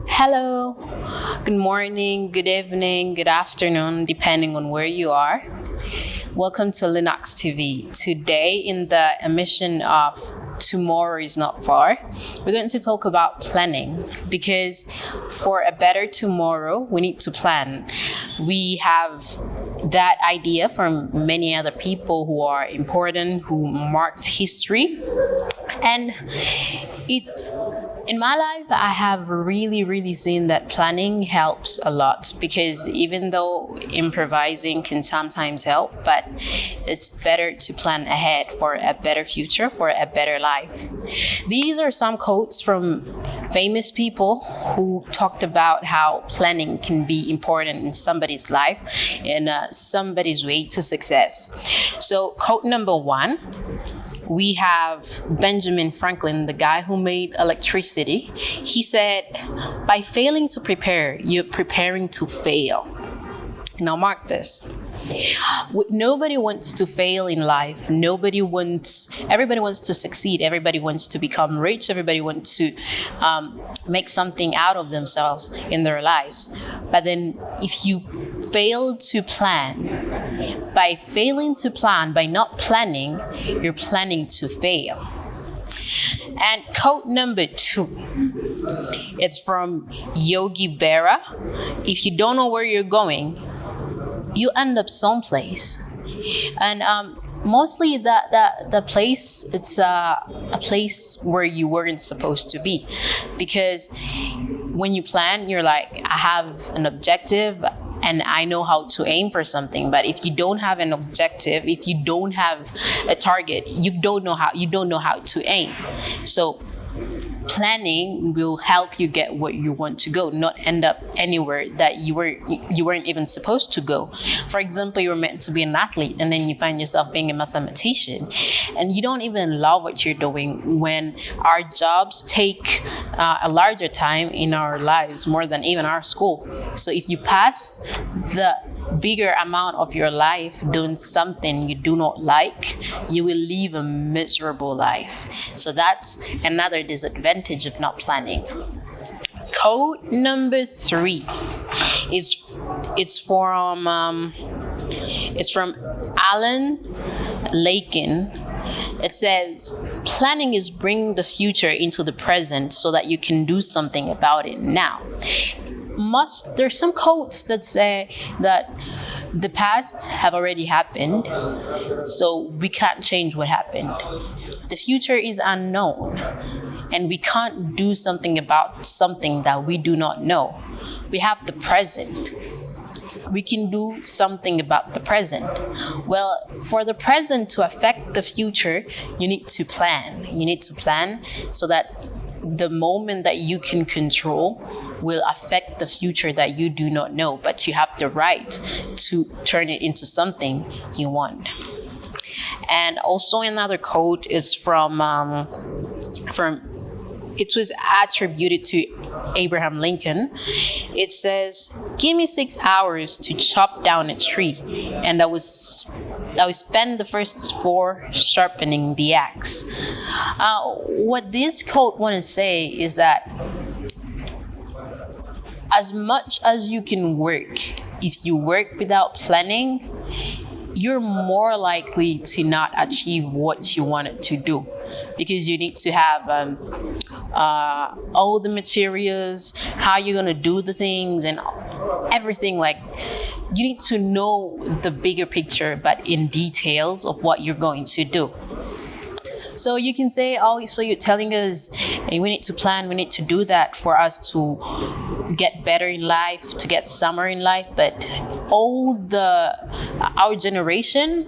Hello, good morning, good evening, good afternoon, depending on where you are. Welcome to Linox TV. Today, in the emission of Tomorrow is Not Far, we're going to talk about planning, because for a better tomorrow, we need to plan. We have that idea from many other people who are important, who marked history, and in my life, I have really seen that planning helps a lot, because even though improvising can sometimes help, but it's better to plan ahead for a better future, for a better life. These are some quotes from famous people who talked about how planning can be important in somebody's life and somebody's way to success. So quote number 1, we have Benjamin Franklin, the guy who made electricity. He said, by failing to prepare, you're preparing to fail. Now mark this. Nobody wants to fail in life. Everybody wants to succeed. Everybody wants to become rich. Everybody wants to make something out of themselves in their lives. But then if you fail to plan, by not planning, you're planning to fail. And quote number 2, it's from Yogi Berra. If you don't know where you're going, you end up someplace. And mostly the place, it's a place where you weren't supposed to be, because when you plan, you're like, I have an objective and I know how to aim for something. But if you don't have an objective, if you don't have a target, you don't know how to aim. So planning will help you get where you want to go, not end up anywhere that you weren't even supposed to go. For example, you were meant to be an athlete and then you find yourself being a mathematician, and you don't even love what you're doing, when our jobs take a larger time in our lives, more than even our school. So if you pass the bigger amount of your life doing something you do not like, you will live a miserable life. So that's another disadvantage of not planning. Code number 3 it's from Alan Lakin. It says, planning is bringing the future into the present so that you can do something about it now. There's some quotes that say that the past have already happened, so we can't change what happened. The future is unknown, and we can't do something about something that we do not know. We have the present. We can do something about the present. Well, for the present to affect the future, you need to plan. You need to plan so that the moment that you can control will affect the future that you do not know, but you have the right to turn it into something you want. And also another quote is from it was attributed to Abraham Lincoln. It says, give me 6 hours to chop down a tree, and I will spend the first 4 sharpening the axe. What this quote want to say is that as much as you can work, if you work without planning, you're more likely to not achieve what you wanted to do, because you need to have all the materials, how you're going to do the things and everything. Like, you need to know the bigger picture, but in details of what you're going to do. So you can say, oh, so you're telling us, hey, we need to plan, we need to do that for us to get better in life, to get somewhere in life. But our generation,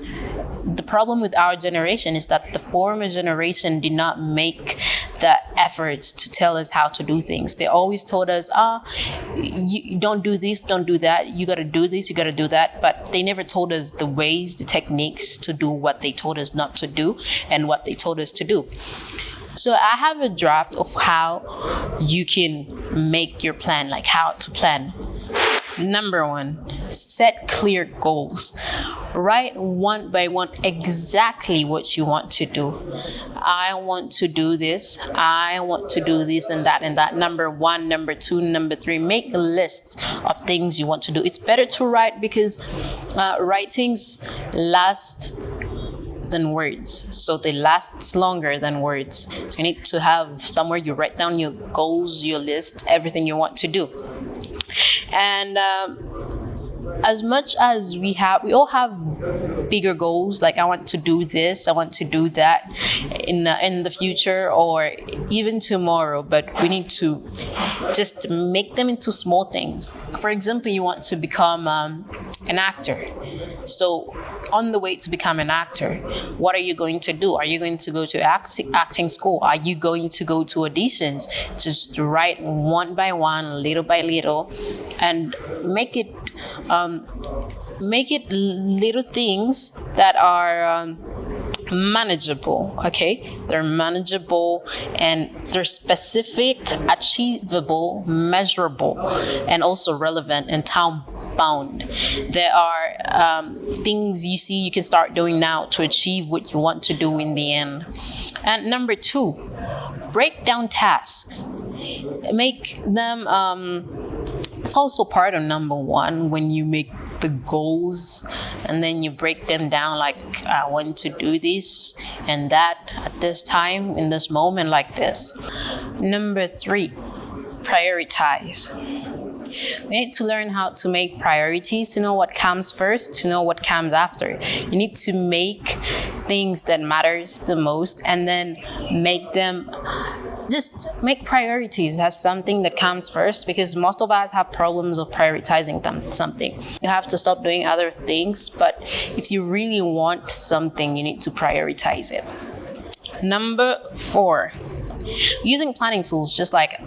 the problem with our generation is that the former generation did not make the efforts to tell us how to do things. They always told us, you don't do this, don't do that, you got to do this, you got to do that. But they never told us the ways, the techniques to do what they told us not to do and what they told us to do. So I have a draft of how you can make your plan, like how to plan. Number 1, set clear goals. Write one by one exactly what you want to do. I want to do this. I want to do this and that and that. Number 1, number 2, number 3. Make a list of things you want to do. It's better to write because writings last than words, so they last longer than words. So you need to have somewhere you write down your goals, your list, everything you want to do. And as much as we all have bigger goals, like I want to do this, I want to do that in the future or even tomorrow, but we need to just make them into small things. For example, you want to become an actor. So on the way to become an actor, what are you going to do? Are you going to go to acting school? Are you going to go to auditions? Just write one by one, little by little, and make it little things that are manageable. Okay, they're manageable and they're specific, achievable, measurable, and also relevant and time bound. There are things you can start doing now to achieve what you want to do in the end. And number 2, break down tasks. Make them it's also part of number 1 when you make the goals and then you break them down, like I want to do this and that at this time in this moment like this. Number 3, prioritize. We need to learn how to make priorities, to know what comes first, to know what comes after. You need to make things that matters the most and then make priorities, have something that comes first, because most of us have problems of prioritizing something. You have to stop doing other things, but if you really want something, you need to prioritize it. Number 4, using planning tools, just like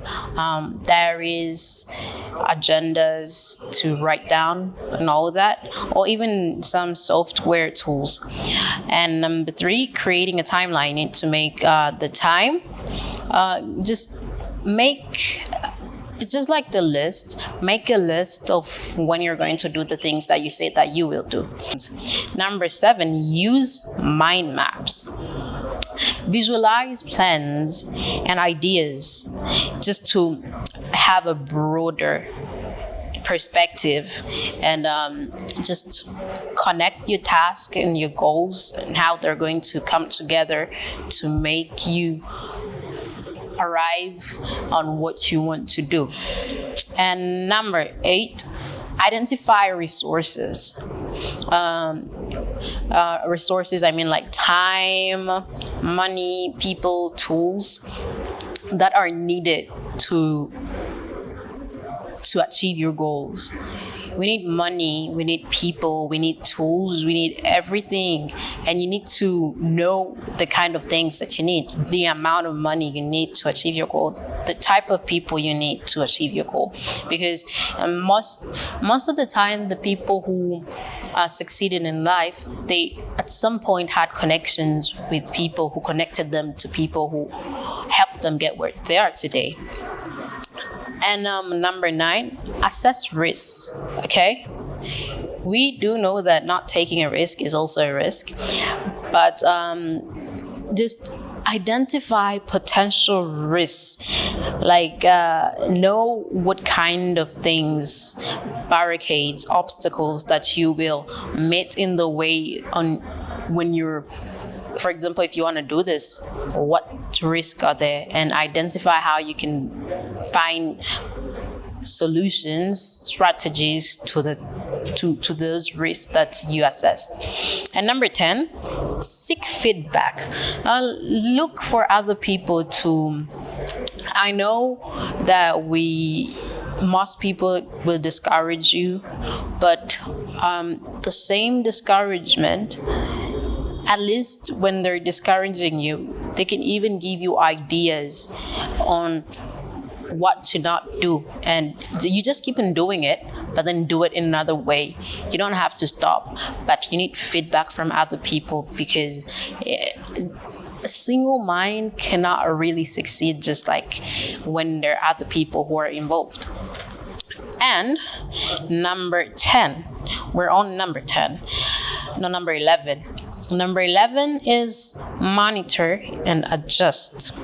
diaries, agendas to write down and all of that, or even some software tools. And number 3, creating a timeline. You need to make the time. Just like the list, make a list of when you're going to do the things that you say that you will do. Number 7, use mind maps. Visualize plans and ideas just to have a broader perspective and just connect your task and your goals and how they're going to come together to make you arrive on what you want to do. And number 8, identify resources. Resources, I mean like time, money, people, tools that are needed to achieve your goals. We need money, we need people, we need tools, we need everything. And you need to know the kind of things that you need, the amount of money you need to achieve your goal, the type of people you need to achieve your goal. Because most of the time, the people who succeeded in life, they at some point had connections with people who connected them to people who helped them get where they are today. And number 9, assess risks. Okay, we do know that not taking a risk is also a risk, but just identify potential risks. Like know what kind of things, barricades, obstacles that you will meet in the way on when you're. For example, if you want to do this, what risks are there? And identify how you can find solutions, strategies to those risks that you assessed. And number 10, seek feedback. Look for other people to. I know that most people will discourage you, but the same discouragement, at least when they're discouraging you, they can even give you ideas on what to not do. And you just keep on doing it, but then do it in another way. You don't have to stop, but you need feedback from other people, because a single mind cannot really succeed just like when there are other people who are involved. And number 10, we're on number 10. No, number 11. Number 11 is monitor and adjust.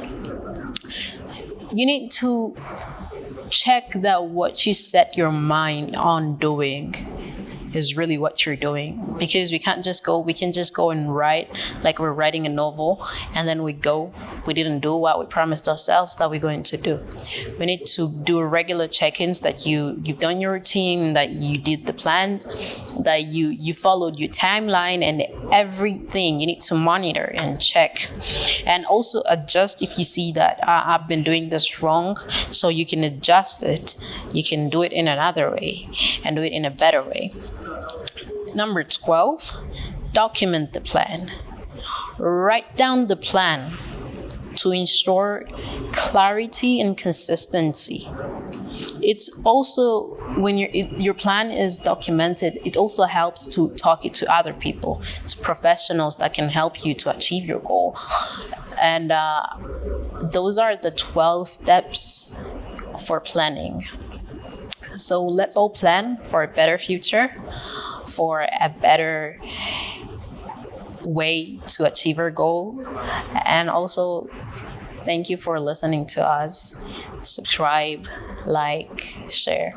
You need to check that what you set your mind on doing is really what you're doing, because we can just go and write like we're writing a novel, and then we didn't do what we promised ourselves that we're going to do. We need to do regular check-ins that you've done your routine, that you did the plan, that you followed your timeline, and everything. You need to monitor and check, and also adjust if you see that I've been doing this wrong, so you can adjust it. You can do it in another way and do it in a better way. Number 12, document the plan. Write down the plan to ensure clarity and consistency. It's also, when your plan is documented, it also helps to talk it to other people, to professionals that can help you to achieve your goal. And those are the 12 steps for planning. So let's all plan for a better future, for a better way to achieve our goal. And also, thank you for listening to us. Subscribe, like, share.